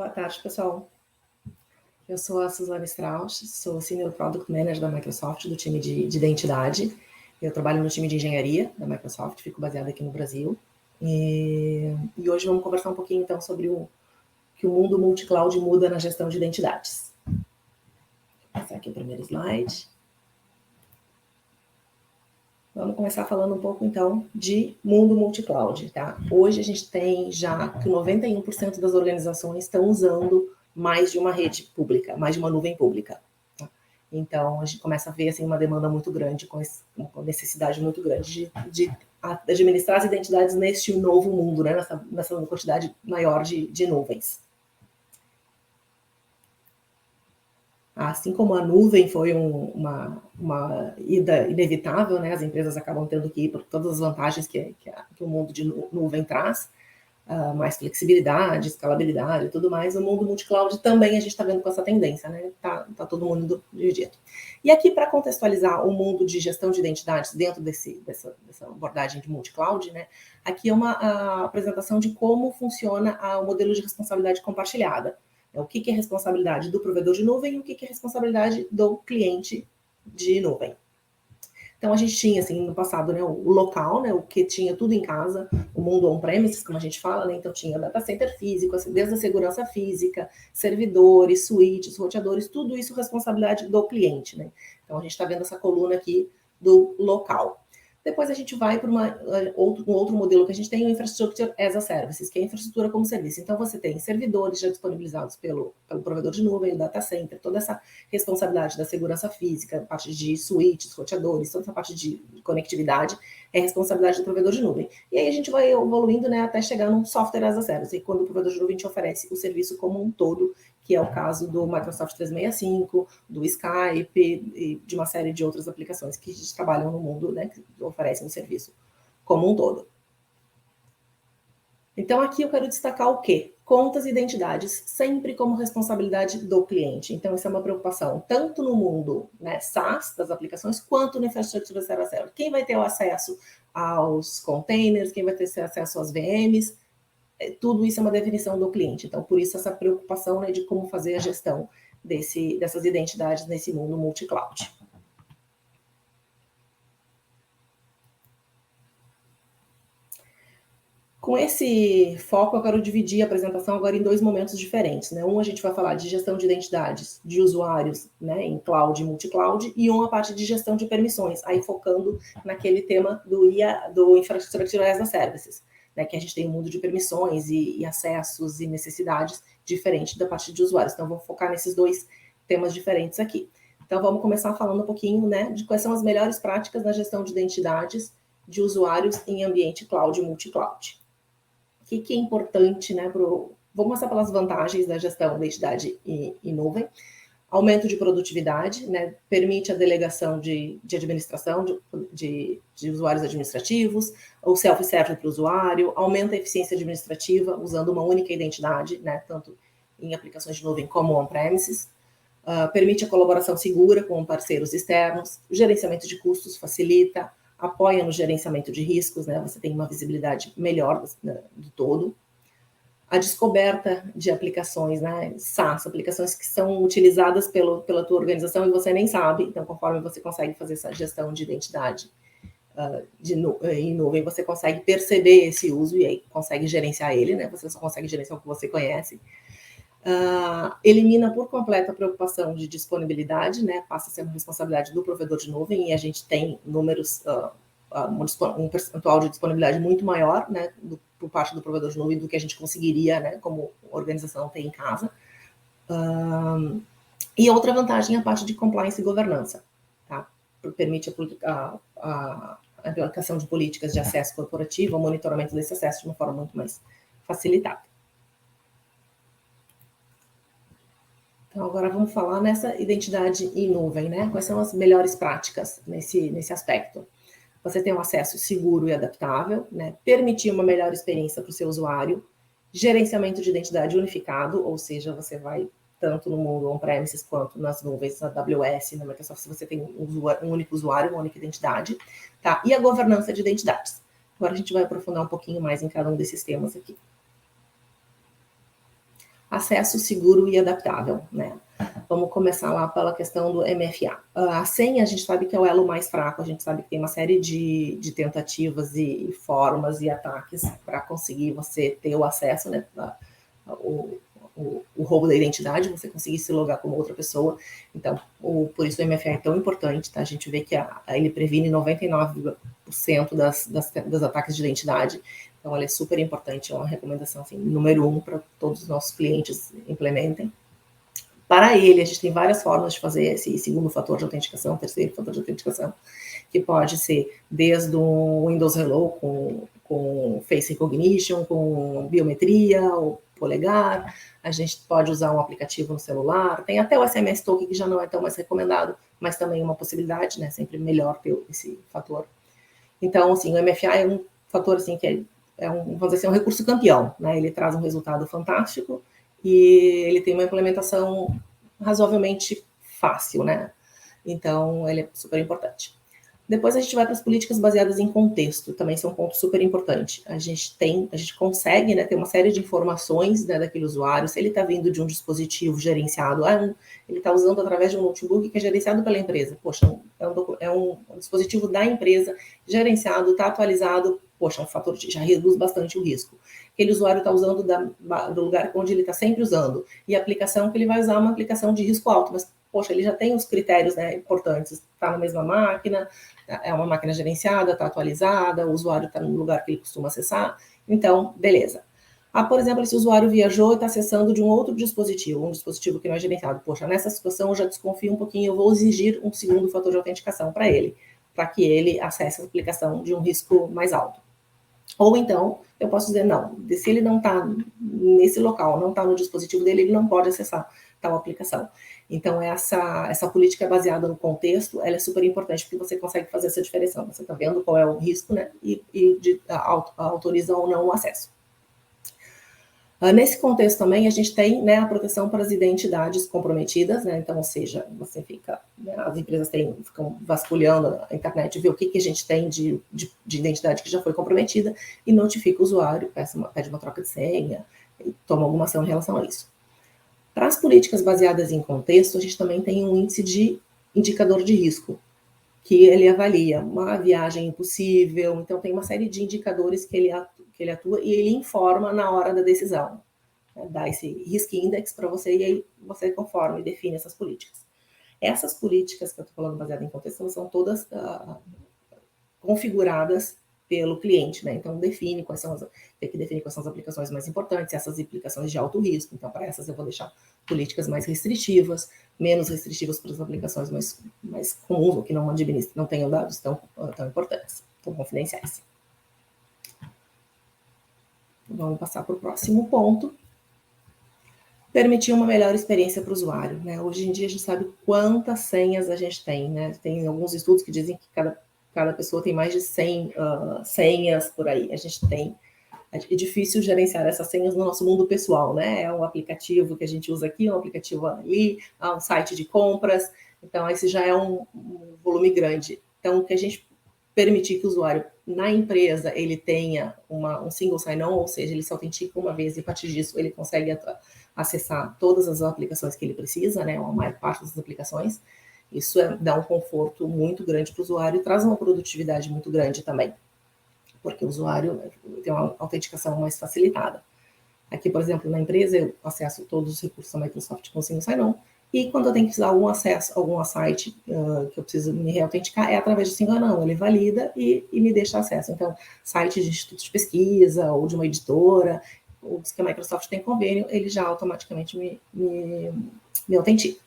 Boa tarde, pessoal. Eu sou a Suzane Strauss, sou Senior Product Manager da Microsoft, do time de identidade. Eu trabalho no time de engenharia da Microsoft, fico baseada aqui no Brasil. E hoje vamos conversar um pouquinho, então, sobre que o mundo multi-cloud muda na gestão de identidades. Vou passar aqui o primeiro slide. Vamos começar falando um pouco, então, de mundo multi-cloud, tá? Hoje a gente tem já que 91% das organizações estão usando mais de uma rede pública, mais de uma nuvem pública. Tá? Então, a gente começa a ver, assim, uma demanda muito grande, uma necessidade muito grande de administrar as identidades neste novo mundo, né? Nessa quantidade maior de nuvens. Assim como a nuvem foi uma ida inevitável, né? As empresas acabam tendo que ir por todas as vantagens que o mundo de nuvem traz, mais flexibilidade, escalabilidade e tudo mais. O mundo multi-cloud também a gente está vendo com essa tendência, né? Tá todo mundo dividido. E aqui, para contextualizar o mundo de gestão de identidades dentro dessa abordagem de multi-cloud, né? Aqui é a apresentação de como funciona o modelo de responsabilidade compartilhada. O que é responsabilidade do provedor de nuvem e o que é responsabilidade do cliente de nuvem. Então, a gente tinha, assim, no passado, né, o local, né, o que tinha tudo em casa, o mundo on-premises, como a gente fala, né, então tinha data center físico, assim, desde a segurança física, servidores, switches, roteadores, tudo isso responsabilidade do cliente, né. Então, a gente está vendo essa coluna aqui do local. Depois a gente vai para um outro modelo que a gente tem, o Infrastructure as a Services, que é a infraestrutura como serviço. Então, você tem servidores já disponibilizados pelo provedor de nuvem, o data center, toda essa responsabilidade da segurança física, a parte de switches, roteadores, toda essa parte de conectividade é responsabilidade do provedor de nuvem. E aí a gente vai evoluindo, né, até chegar num Software as a Service, e quando o provedor de nuvem te oferece o serviço como um todo, que é o caso do Microsoft 365, do Skype e de uma série de outras aplicações que trabalham no mundo, né, que oferecem o serviço como um todo. Então, aqui eu quero destacar o quê? Contas e identidades, sempre como responsabilidade do cliente. Então, isso é uma preocupação, tanto no mundo, né, SaaS, das aplicações, quanto no infraestrutura zero a zero. Quem vai ter o acesso aos containers, quem vai ter acesso às VMs, tudo isso é uma definição do cliente. Então, por isso, essa preocupação, né, de como fazer a gestão dessas identidades nesse mundo multi-cloud. Com esse foco, eu quero dividir a apresentação agora em dois momentos diferentes, né? A gente vai falar de gestão de identidades de usuários, né, em cloud e multi-cloud, e uma parte de gestão de permissões, aí focando naquele tema do Infrastructure as a Services, né, que a gente tem um mundo de permissões e acessos e necessidades diferentes da parte de usuários. Então, vamos focar nesses dois temas diferentes aqui. Então, vamos começar falando um pouquinho, né, de quais são as melhores práticas na gestão de identidades de usuários em ambiente cloud e multi-cloud. O que é importante, né? Vou começar pelas vantagens da gestão da identidade em nuvem. Aumento de produtividade, né? Permite a delegação de administração de usuários administrativos, o self-service para o usuário, aumenta a eficiência administrativa usando uma única identidade, né? Tanto em aplicações de nuvem como on-premises. Permite a colaboração segura com parceiros externos, o gerenciamento de custos facilita, apoia no gerenciamento de riscos, né? Você tem uma visibilidade melhor do todo. A descoberta de aplicações, né? SaaS, aplicações que são utilizadas pela tua organização e você nem sabe. Então, conforme você consegue fazer essa gestão de identidade em nuvem, você consegue perceber esse uso e aí consegue gerenciar ele, né? Você só consegue gerenciar o que você conhece. Elimina por completo a preocupação de disponibilidade, né? Passa a ser uma responsabilidade do provedor de nuvem e a gente tem números, um percentual de disponibilidade muito maior, né, por parte do provedor de nuvem do que a gente conseguiria, né, como organização ter em casa. E outra vantagem é a parte de compliance e governança, tá? Permite a aplicação de políticas de acesso corporativo, o monitoramento desse acesso de uma forma muito mais facilitada. Então, agora vamos falar nessa identidade em nuvem, né? Quais são as melhores práticas nesse aspecto? Você tem um acesso seguro e adaptável, né? Permitir uma melhor experiência para o seu usuário, gerenciamento de identidade unificado, ou seja, você vai tanto no mundo on-premises quanto nas nuvens, na AWS, na Microsoft, você tem um único usuário, uma única identidade, tá? E a governança de identidades. Agora a gente vai aprofundar um pouquinho mais em cada um desses temas aqui. Acesso seguro e adaptável, né? Vamos começar lá pela questão do MFA. A senha, a gente sabe que é o elo mais fraco, a gente sabe que tem uma série de tentativas e formas e ataques para conseguir você ter o acesso, né? O roubo da identidade, você conseguir se logar como outra pessoa. Então, por isso o MFA é tão importante, tá? A gente vê que ele previne 99% das ataques de identidade. Então, ela é super importante, é uma recomendação assim, número 1 para todos os nossos clientes implementem. Para ele, a gente tem várias formas de fazer esse segundo fator de autenticação, terceiro fator de autenticação, que pode ser desde o Windows Hello com Face Recognition, com biometria, ou polegar, a gente pode usar um aplicativo no celular, tem até o SMS Token, que já não é tão mais recomendado, mas também é uma possibilidade, né? Sempre melhor ter esse fator. Então, assim, o MFA é um fator assim, que vamos dizer assim, um recurso campeão, né? Ele traz um resultado fantástico e ele tem uma implementação razoavelmente fácil, né? Então, ele é super importante. Depois a gente vai para as políticas baseadas em contexto, também são um ponto super importante. A gente consegue, né, ter uma série de informações, né, daquele usuário, se ele está vindo de um dispositivo gerenciado, ele está usando através de um notebook que é gerenciado pela empresa. Poxa, é um dispositivo da empresa, gerenciado, está atualizado, poxa, um fator que já reduz bastante o risco. Aquele usuário está usando do lugar onde ele está sempre usando, e a aplicação que ele vai usar é uma aplicação de risco alto, mas, poxa, ele já tem os critérios, né, importantes, está na mesma máquina, é uma máquina gerenciada, está atualizada, o usuário está no lugar que ele costuma acessar, então, beleza. Por exemplo, esse usuário viajou e está acessando de um outro dispositivo, um dispositivo que não é gerenciado. Poxa, nessa situação eu já desconfio um pouquinho, eu vou exigir um segundo fator de autenticação para ele, para que ele acesse a aplicação de um risco mais alto. Ou então, eu posso dizer, não, se ele não está nesse local, não está no dispositivo dele, ele não pode acessar tal aplicação. Então, essa política baseada no contexto, ela é super importante, porque você consegue fazer essa diferença. Você está vendo qual é o risco, né? E autoriza ou não o acesso. Nesse contexto também, a gente tem, né, a proteção para as identidades comprometidas, né? Então, ou seja, você fica, né, as empresas ficam vasculhando a internet, ver o que a gente tem de identidade que já foi comprometida e notifica o usuário, pede uma troca de senha, e toma alguma ação em relação a isso. Para as políticas baseadas em contexto, a gente também tem um índice de indicador de risco, que ele avalia uma viagem impossível, então tem uma série de indicadores que ele atua e ele informa na hora da decisão, né? Dá esse risk index para você e aí você conforma e define essas políticas. Essas políticas que eu estou falando baseadas em contexto são todas configuradas pelo cliente, né? Então tem que definir quais são as aplicações mais importantes, essas aplicações de alto risco. Então, para essas eu vou deixar políticas mais restritivas, menos restritivas para as aplicações mais comuns, ou que não tenham dados tão importantes, tão confidenciais. Vamos passar para o próximo ponto. Permitir uma melhor experiência para o usuário, né? Hoje em dia a gente sabe quantas senhas a gente tem, né? Tem alguns estudos que dizem que cada pessoa tem mais de 100 senhas por aí. É difícil gerenciar essas senhas no nosso mundo pessoal, né? É um aplicativo que a gente usa aqui, um aplicativo ali, um site de compras. Então, esse já é um volume grande. Então, o que a gente permitir que o usuário, na empresa, ele tenha um single sign-on, ou seja, ele se autentica uma vez e, a partir disso, ele consegue acessar todas as aplicações que ele precisa, né? A maior parte das aplicações. Isso dá um conforto muito grande para o usuário e traz uma produtividade muito grande também, porque o usuário tem uma autenticação mais facilitada. Aqui, por exemplo, na empresa, eu acesso todos os recursos da Microsoft com single sign-on, e quando eu tenho que fazer algum site que eu preciso me reautenticar, é através do single sign-on. Ele valida e me deixa acesso. Então, site de instituto de pesquisa ou de uma editora, ou que a Microsoft tem convênio, ele já automaticamente me autentica.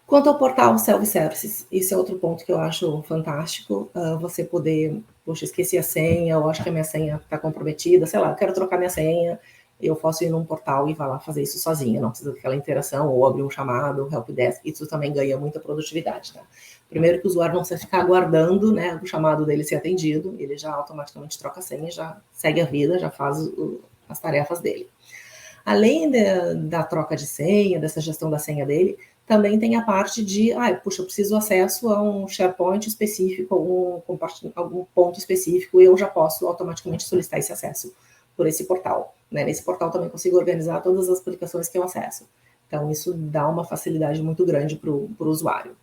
Quanto ao portal self-services, esse é outro ponto que eu acho fantástico, você poder, poxa, esqueci a senha, eu acho que a minha senha está comprometida, sei lá, eu quero trocar minha senha, eu posso ir num portal e vai lá fazer isso sozinha, não precisa daquela interação, ou abrir um chamado, helpdesk, isso também ganha muita produtividade, tá? Primeiro que o usuário não precisa ficar aguardando, né, o chamado dele ser atendido, ele já automaticamente troca a senha, já segue a vida, já faz as tarefas dele. Além da troca de senha, dessa gestão da senha dele, também tem a parte de, puxa, eu preciso acesso a um SharePoint específico, algum ponto específico, e eu já posso automaticamente solicitar esse acesso por esse portal, né? Nesse portal também consigo organizar todas as aplicações que eu acesso. Então, isso dá uma facilidade muito grande para o usuário.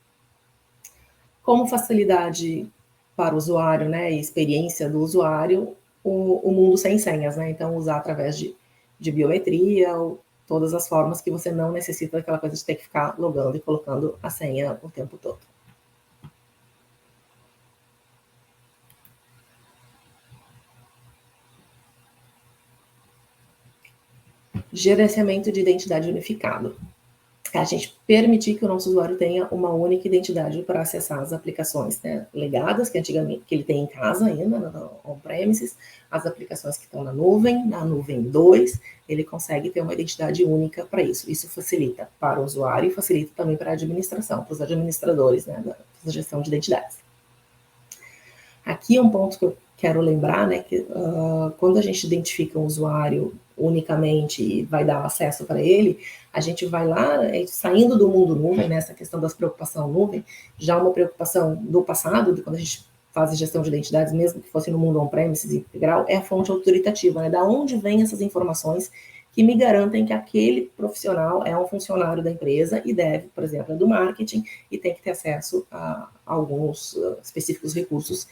Como facilidade para o usuário, né, e experiência do usuário, o mundo sem senhas, né? Então, usar através de biometria, ou todas as formas que você não necessita daquela coisa de ter que ficar logando e colocando a senha o tempo todo. Gerenciamento de identidade unificado. A gente permitir que o nosso usuário tenha uma única identidade para acessar as aplicações, né, legadas, que antigamente que ele tem em casa ainda, no on-premises, as aplicações que estão na nuvem 2, ele consegue ter uma identidade única para isso. Isso facilita para o usuário e facilita também para a administração, para os administradores, né, da gestão de identidades. Aqui é um ponto que eu quero lembrar, né, que quando a gente identifica um usuário unicamente e vai dar acesso para ele, a gente vai lá, saindo do mundo nuvem, né, essa questão das preocupação nuvem, já uma preocupação do passado, de quando a gente faz gestão de identidades, mesmo que fosse no mundo on-premises integral, é a fonte autoritativa, né, da onde vêm essas informações que me garantem que aquele profissional é um funcionário da empresa e deve, por exemplo, é do marketing e tem que ter acesso a alguns específicos recursos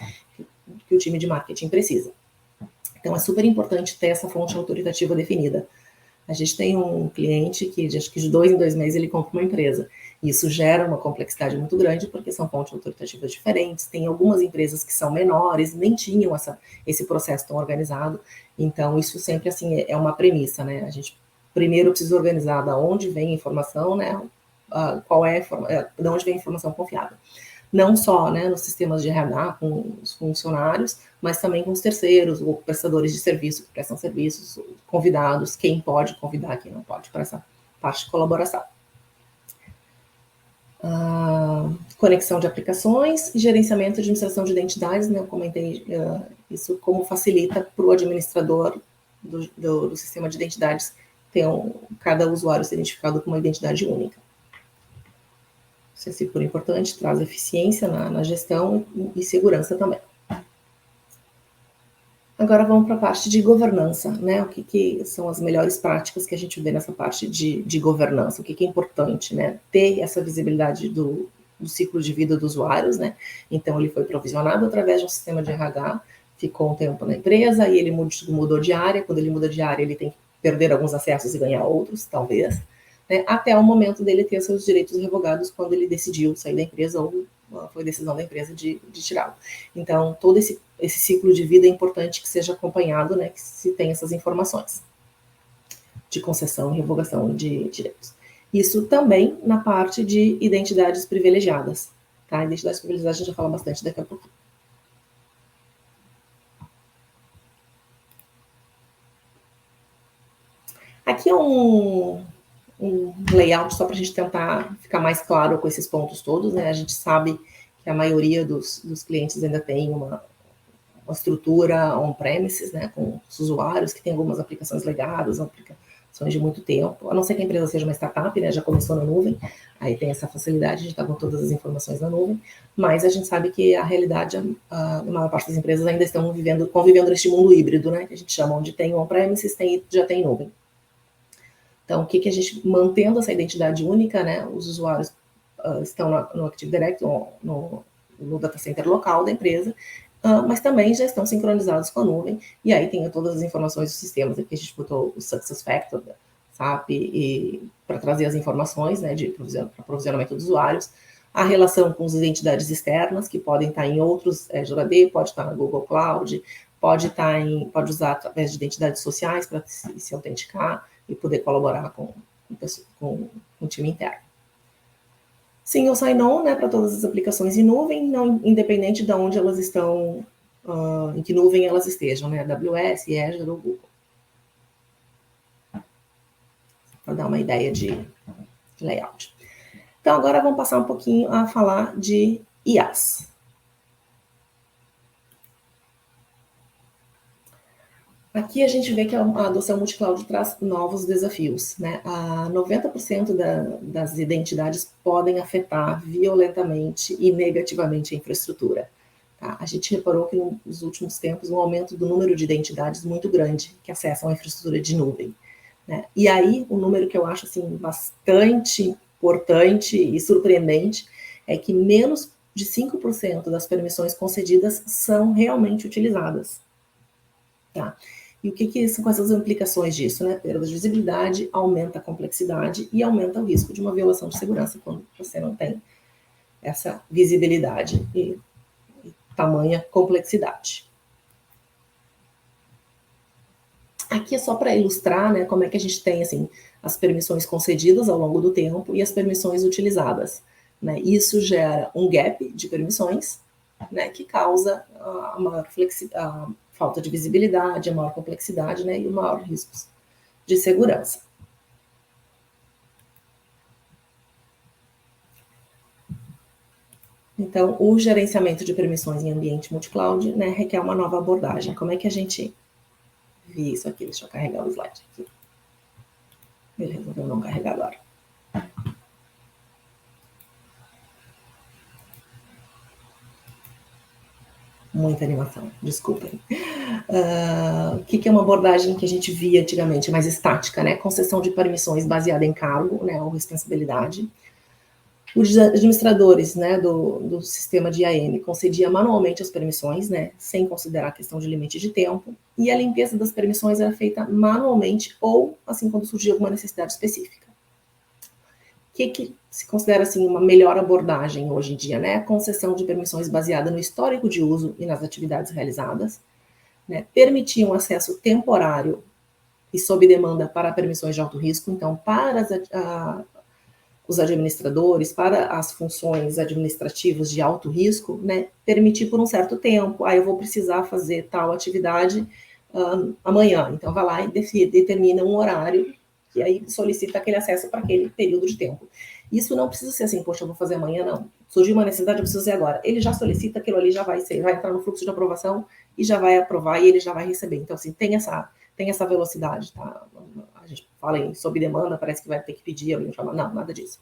que o time de marketing precisa. Então, é super importante ter essa fonte autoritativa definida. A gente tem um cliente que, acho que de 2 em 2 meses, ele compra uma empresa. Isso gera uma complexidade muito grande, porque são fontes autoritativas diferentes. Tem algumas empresas que são menores, nem tinham esse processo tão organizado. Então, isso sempre, assim, é uma premissa, né? A gente primeiro precisa organizar de onde vem a informação, né? De onde vem a informação confiável. Não só, né, nos sistemas de RH com os funcionários, mas também com os terceiros, ou prestadores de serviço que prestam serviços, convidados, quem pode convidar, quem não pode, para essa parte de colaboração. Conexão de aplicações e gerenciamento de administração de identidades, né, eu comentei isso como facilita para o administrador do sistema de identidades ter cada usuário ser identificado com uma identidade única. Isso é super importante, traz eficiência na gestão e segurança também. Agora vamos para a parte de governança, né? O que são as melhores práticas que a gente vê nessa parte de governança? O que é importante, né? Ter essa visibilidade do ciclo de vida dos usuários, né? Então, ele foi provisionado através de um sistema de RH, ficou um tempo na empresa e ele mudou de área. Quando ele muda de área, ele tem que perder alguns acessos e ganhar outros, talvez, né? Até o momento dele ter seus direitos revogados quando ele decidiu sair da empresa ou foi decisão da empresa de tirá-lo. Então, todo esse ciclo de vida é importante que seja acompanhado, né, que se tenha essas informações de concessão e revogação de direitos. Isso também na parte de identidades privilegiadas, tá? Identidades privilegiadas a gente já fala bastante daqui a pouco. Aqui é um layout só para a gente tentar ficar mais claro com esses pontos todos, né? A gente sabe que a maioria dos clientes ainda tem uma estrutura on-premises, né, com os usuários, que tem algumas aplicações legadas, aplicações de muito tempo, a não ser que a empresa seja uma startup, né, já começou na nuvem, aí tem essa facilidade de estar com todas as informações na nuvem, mas a gente sabe que a realidade, a maior parte das empresas ainda estão convivendo neste mundo híbrido, né, que a gente chama, onde tem on-premises, já tem nuvem. Então, o que a gente, mantendo essa identidade única, né, os usuários estão no Active Directory, no data center local da empresa, mas também já estão sincronizados com a nuvem, e aí tem todas as informações dos sistemas. Aqui a gente botou o SuccessFactors, SAP, para trazer as informações, né, de provisionamento dos usuários, a relação com as identidades externas, que podem estar em outros Azure AD, pode estar na Google Cloud, pode usar através de identidades sociais para se autenticar e poder colaborar com o time interno. Single sign-on, né, para todas as aplicações em nuvem, não, independente de onde elas estão, em que nuvem elas estejam, né, AWS, Azure ou Google. Para dar uma ideia de layout. Então, agora vamos passar um pouquinho a falar de IaaS. Aqui a gente vê que a adoção multi-cloud traz novos desafios, né? 90% das identidades podem afetar violentamente e negativamente a infraestrutura. Tá? A gente reparou que nos últimos tempos um aumento do número de identidades muito grande que acessam a infraestrutura de nuvem, né? E aí, um número que eu acho assim, bastante importante e surpreendente é que menos de 5% das permissões concedidas são realmente utilizadas. Tá? E o que são essas implicações disso? Né? Perda de visibilidade, aumenta a complexidade e aumenta o risco de uma violação de segurança quando você não tem essa visibilidade e tamanha complexidade. Aqui é só para ilustrar, né, como é que a gente tem assim, as permissões concedidas ao longo do tempo e as permissões utilizadas. Né? Isso gera um gap de permissões, né, que causa a maior a falta de visibilidade, a maior complexidade, né, e o maior riscos de segurança. Então, o gerenciamento de permissões em ambiente multi-cloud, né, requer uma nova abordagem. Como é que a gente vê isso aqui? Deixa eu carregar o slide aqui. Ele resolveu não carregar agora. Muita animação, desculpem. O que é uma abordagem que a gente via antigamente, mais estática, né? Concessão de permissões baseada em cargo, né, ou responsabilidade. Os administradores, né, do sistema de IAM concedia manualmente as permissões, né, sem considerar a questão de limite de tempo, e a limpeza das permissões era feita manualmente ou, assim, quando surgia alguma necessidade específica. O que se considera, assim, uma melhor abordagem hoje em dia, né? A concessão de permissões baseada no histórico de uso e nas atividades realizadas, né? Permitir um acesso temporário e sob demanda para permissões de alto risco, então, para os administradores, para as funções administrativas de alto risco, né, permitir por um certo tempo, eu vou precisar fazer tal atividade amanhã, então vai lá e determina um horário e aí solicita aquele acesso para aquele período de tempo. Isso não precisa ser assim, poxa, eu vou fazer amanhã, não. Surgiu uma necessidade, eu preciso fazer agora. Ele já solicita, aquilo ali já vai entrar no fluxo de aprovação e já vai aprovar e ele já vai receber. Então, assim, tem essa velocidade, tá? A gente fala em sob demanda, parece que vai ter que pedir alguém chamar. Não, nada disso.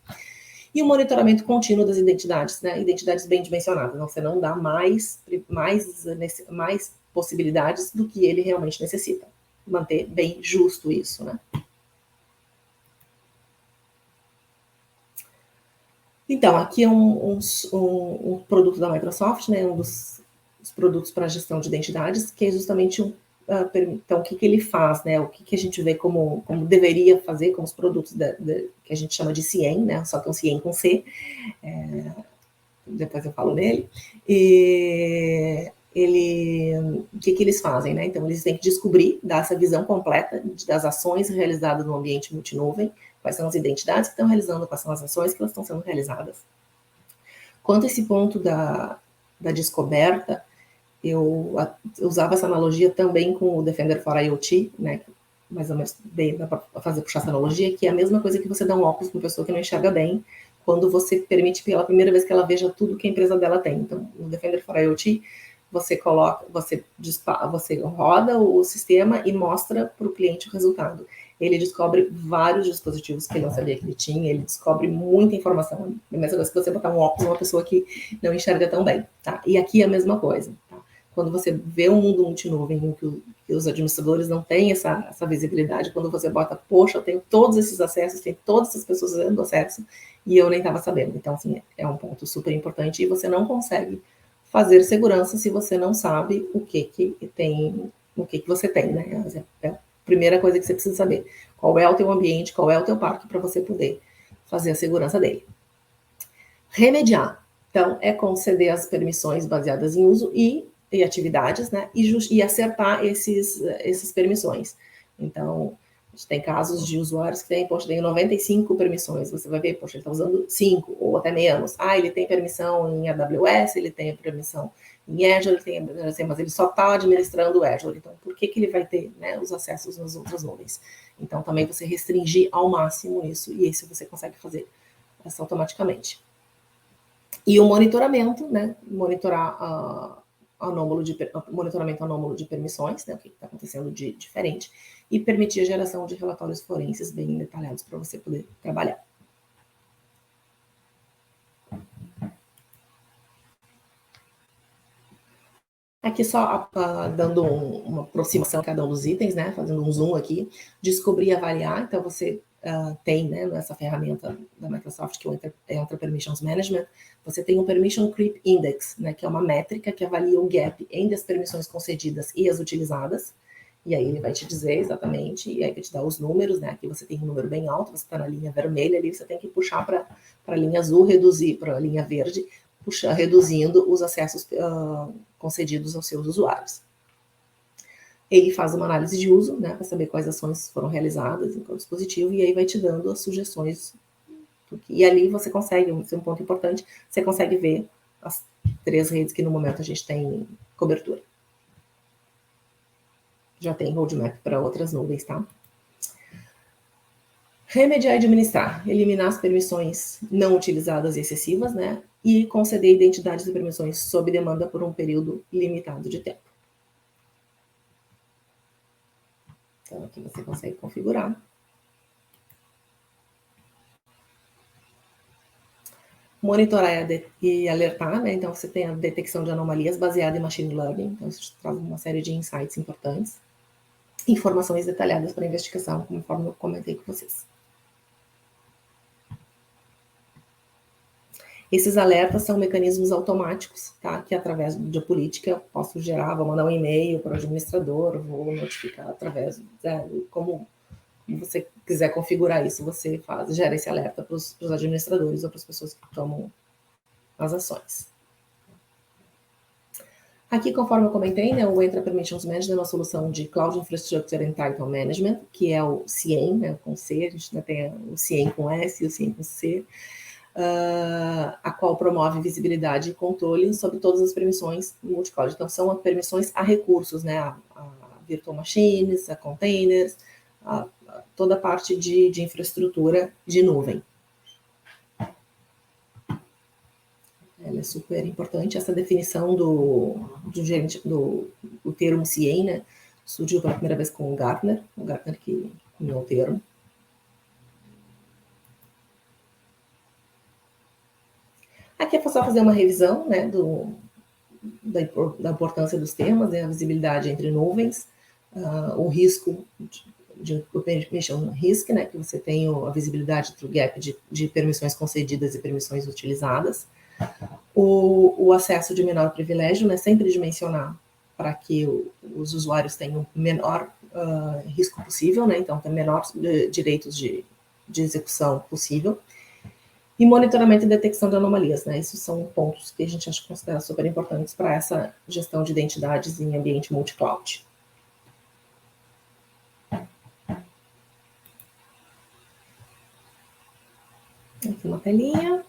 E o monitoramento contínuo das identidades, né? Identidades bem dimensionadas. Você não dá mais possibilidades do que ele realmente necessita. Manter bem justo isso, né? Então, aqui é um produto da Microsoft, né? Um dos produtos para gestão de identidades, que é justamente então, o que ele faz, né? O que a gente vê como deveria fazer com os produtos que a gente chama de CIEM, né? Só que é um CIEM com C. Depois eu falo nele. E o que eles fazem, né? Então, eles têm que descobrir, dar essa visão completa das ações realizadas no ambiente multinuvem, quais são as identidades que estão realizando, quais são as ações que elas estão sendo realizadas. Quanto a esse ponto da descoberta, eu usava essa analogia também com o Defender for IoT, né? Mais ou menos bem, dá para puxar essa analogia, que é a mesma coisa que você dá um óculos para uma pessoa que não enxerga bem, quando você permite pela primeira vez que ela veja tudo que a empresa dela tem. Então, no Defender for IoT, você roda o sistema e mostra para o cliente o resultado. Ele descobre vários dispositivos que ele não sabia que ele tinha, ele descobre muita informação. É a mesma coisa que você botar um óculos numa pessoa que não enxerga tão bem, tá? E aqui é a mesma coisa, tá? Quando você vê um mundo multinuvem em que os administradores não têm essa visibilidade, quando você bota, poxa, eu tenho todos esses acessos, tem todas essas pessoas dando acesso, e eu nem estava sabendo. Então, assim, é um ponto super importante, e você não consegue fazer segurança se você não sabe o que tem, o que você tem, né? É a primeira coisa que você precisa saber. Qual é o teu ambiente, qual é o teu parque, para você poder fazer a segurança dele. Remediar. Então, é conceder as permissões baseadas em uso e atividades, né? E acertar essas permissões. Então, a gente tem casos de usuários que têm, poxa, tem 95 permissões. Você vai ver, poxa, ele está usando 5 ou até menos. Ele tem permissão em AWS, ele tem permissão em Azure, mas ele só está administrando o Azure. Então, por que ele vai ter, né, os acessos nas outras nuvens? Então, também você restringir ao máximo isso, e isso você consegue fazer automaticamente. E o monitoramento, né? Monitorar monitoramento anômalo de permissões, né? O que está acontecendo de diferente, e permitir a geração de relatórios forenses bem detalhados para você poder trabalhar. Aqui só dando uma aproximação a cada um dos itens, né? Fazendo um zoom aqui. Descobrir e avaliar. Então, você tem, né, nessa ferramenta da Microsoft, que é o Enter Permissions Management, você tem um Permission Creep Index, né, que é uma métrica que avalia o gap entre as permissões concedidas e as utilizadas. E aí ele vai te dizer exatamente, e aí vai te dar os números, né? Aqui você tem um número bem alto, você está na linha vermelha, ali você tem que puxar para a linha azul, reduzir para a linha verde, reduzindo os acessos concedidos aos seus usuários. Ele faz uma análise de uso, né, para saber quais ações foram realizadas em qual dispositivo, e aí vai te dando as sugestões. E ali você consegue, esse é um ponto importante, você consegue ver as 3 redes que no momento a gente tem cobertura. Já tem roadmap para outras nuvens, tá? Remediar e administrar, eliminar as permissões não utilizadas e excessivas, né? E conceder identidades e permissões sob demanda por um período limitado de tempo. Então, aqui você consegue configurar. Monitorar e alertar, né? Então, você tem a detecção de anomalias baseada em machine learning. Então, isso traz uma série de insights importantes. Informações detalhadas para a investigação, conforme eu comentei com vocês. Esses alertas são mecanismos automáticos, tá? Que através de política eu posso gerar, vou mandar um e-mail para o administrador, vou notificar através, como você quiser configurar isso, você gera esse alerta para os administradores ou para as pessoas que tomam as ações. Aqui, conforme eu comentei, né, o Entra Permissions Management é uma solução de Cloud Infrastructure and Title Management, que é o CIEM, né, com C, a gente ainda tem o CIEM com S e o CIEM com C, a qual promove visibilidade e controle sobre todas as permissões do multicloud. Então, são permissões a recursos, né, a virtual machines, a containers, toda a parte de infraestrutura de nuvem. Ela é super importante. Essa definição do termo CIEM, né, surgiu pela primeira vez com o Gartner que cunhou o termo. Aqui é só fazer uma revisão, né, da importância dos termos, né, a visibilidade entre nuvens, o risco de permission risk, né, que você tem a visibilidade do gap de permissões concedidas e permissões utilizadas, o acesso de menor privilégio, né, sempre de mencionar para que os usuários tenham o menor risco possível, né, então tem menor direitos de execução possível, e monitoramento e detecção de anomalias, né, esses são pontos que a gente acha que considera super importantes para essa gestão de identidades em ambiente multi-cloud. Aqui uma telinha.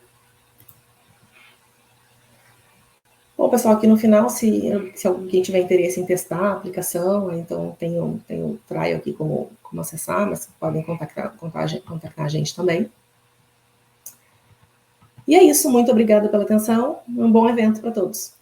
Bom, pessoal, aqui no final, se alguém tiver interesse em testar a aplicação, então tem o trial aqui como acessar, mas podem contactar a gente também. E é isso, muito obrigada pela atenção, um bom evento para todos.